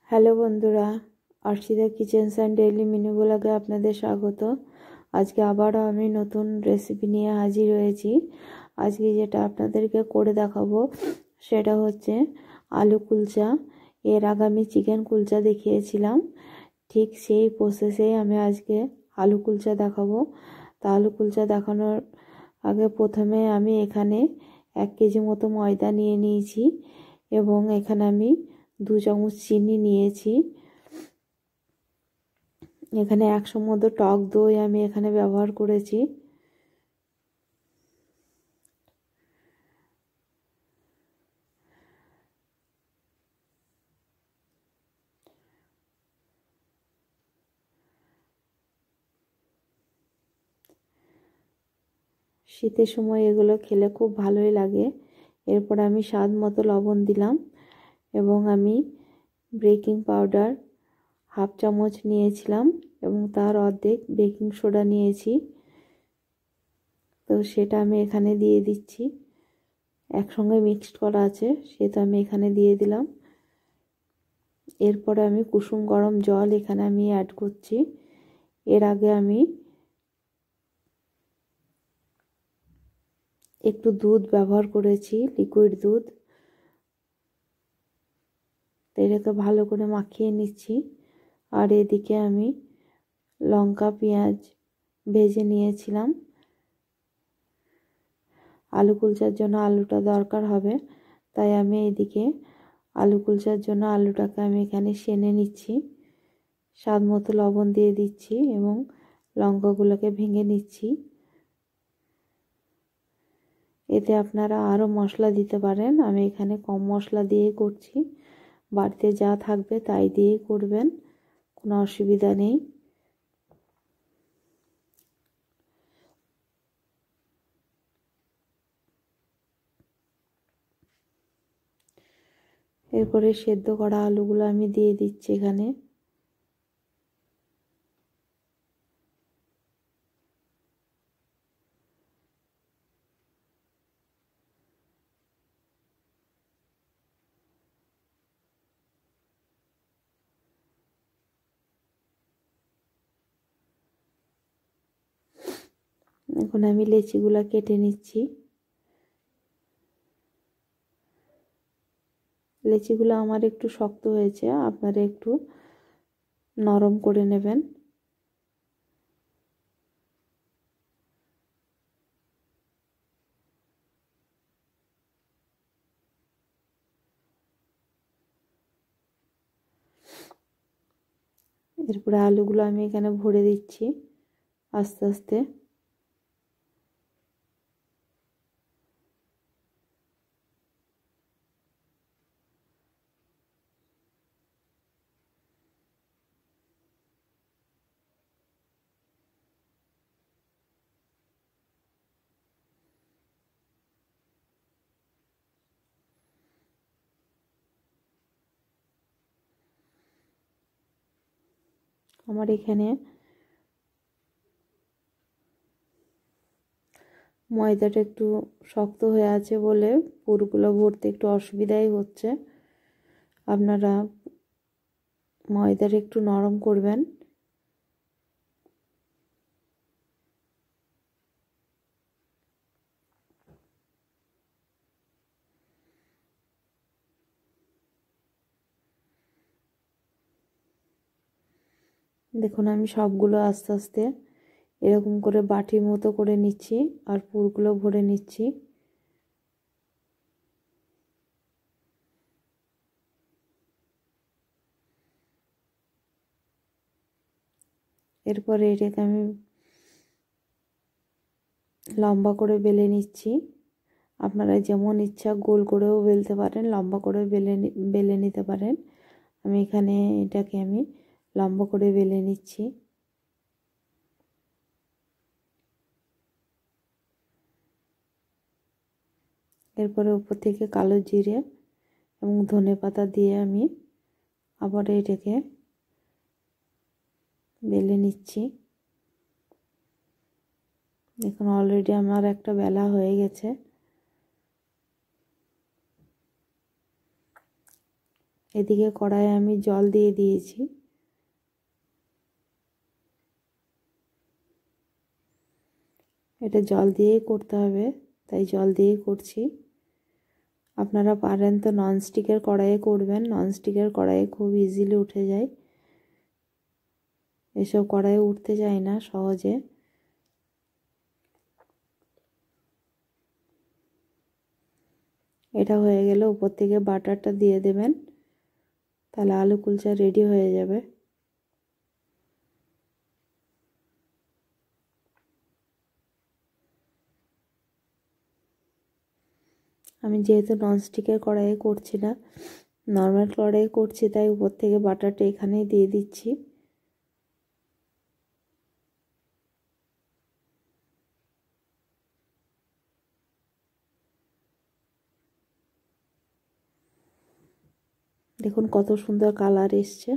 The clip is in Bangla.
হ্যালো বন্ধুরা, Archita kitchens and daily Minu ব্লগে আপনাদের স্বাগত। আজকে আবারও আমি নতুন রেসিপি নিয়ে হাজির হয়েছি। আজকে যেটা আপনাদেরকে করে দেখাবো সেটা হচ্ছে আলু কুলচা। এর আগে আমি চিকেন কুলচা দেখিয়েছিলাম, ঠিক সেই প্রসেসেই আমি আজকে আলু কুলচা দেখাবো। তা আলু কুলচা দেখানোর আগে প্রথমে আমি এখানে 1 কেজি মতো ময়দা নিয়ে নিয়েছি এবং এখানে আমি 2 চামচ চিনি নিয়েছি। এখানে 100 মতো টক দই আমি এখানে ব্যবহার করেছি। শীতের সময় এগুলো খেলে খুব ভালোই লাগে। এরপর আমি স্বাদ মতো লবণ দিলাম এবং আমি বেকিং পাউডার 1/2 চামচ নিয়েছিলাম এবং তার অর্ধেক বেকিং সোডা নিয়েছি। তো সেটা আমি এখানে দিয়ে দিচ্ছি, একসঙ্গে মিক্সড করা আছে সেটা আমি এখানে দিয়ে দিলাম। এরপরে আমি কুসুম গরম জল এখানে আমি অ্যাড করছি। এর আগে আমি একটু দুধ ব্যবহার করেছি, লিকুইড দুধ। এটাকে ভালো করে মাখিয়ে নিচ্ছি। আর এদিকে আমি লঙ্কা পেঁয়াজ ভেজে নিয়েছিলাম। আলু কুলচার জন্য আলুটা দরকার হবে, তাই আমি এদিকে আলু কুলচার জন্য আলুটাকে আমি এখানে সেনে নিচ্ছি। স্বাদ মতো লবণ দিয়ে দিচ্ছি এবং লঙ্কাগুলোকে ভেঙে নিচ্ছি। এতে আপনারা আরও মশলা দিতে পারেন, আমি এখানে কম মশলা দিয়ে করছি। বাড়িতে যা থাকবে তাই দিয়ে করবেন, কোনো অসুবিধা নেই। এরপরে সেদ্ধ করা আলুগুলো আমি দিয়ে দিচ্ছি এখানে। এখন আমি লেচিগুলো কেটে নিচ্ছি। লেচিগুলো আমার একটু শক্ত হয়েছে, আপনারা একটু নরম করে নেবেন। এরপরে আলুগুলো আমি এখানে ভরে দিচ্ছি আস্তে আস্তে। আমার এখানে ময়দাটা একটু শক্ত হয়ে আছে বলে পুরগুলো ভরতে একটু অসুবিধাই হচ্ছে। আপনারা ময়দাটা একটু নরম করবেন। দেখুন আমি সবগুলো আস্তে আস্তে এরকম করে বাটির মতো করে নিচ্ছি আর পুরগুলো ভরে নিচ্ছি। এরপরে এটাকে আমি লম্বা করে বেলে নিচ্ছি। আপনারা যেমন ইচ্ছা গোল করেও বেলতে পারেন, লম্বা করেও বেলে নিতে পারেন। আমি এখানে এটাকে আমি লম্বা করে বেলে নিচ্ছি। এরপরে উপর থেকে কালো জিরে এবং ধনেপাতা দিয়ে আমি আবার এটাকে বেলে নিচ্ছি। দেখুন অলরেডি আমার একটা বেলা হয়ে গেছে। এদিকে কড়াইয়ে আমি জল দিয়ে দিয়েছি। এটা জল দিয়েই করতে হবে, তাই জল দিয়েই করছি। আপনারা পারেন তো ননস্টিকের কড়াইয়ে করবেন, ননস্টিকের কড়াইয়ে খুব ইজিলি উঠে যায়, এসব কড়াইয়ে উঠতে যায় না সহজে। এটা হয়ে গেলে উপর থেকে বাটারটা দিয়ে দেবেন, তাহলে আলু কুলচা রেডি হয়ে যাবে। আমি যেহেতু ননস্টিকের কড়াইয়ে করছি না, নর্মাল কড়াইয়ে করছি, তাই উপর থেকে বাটারটা এখানেই দিয়ে দিচ্ছি। দেখুন কত সুন্দর কালার এসছে।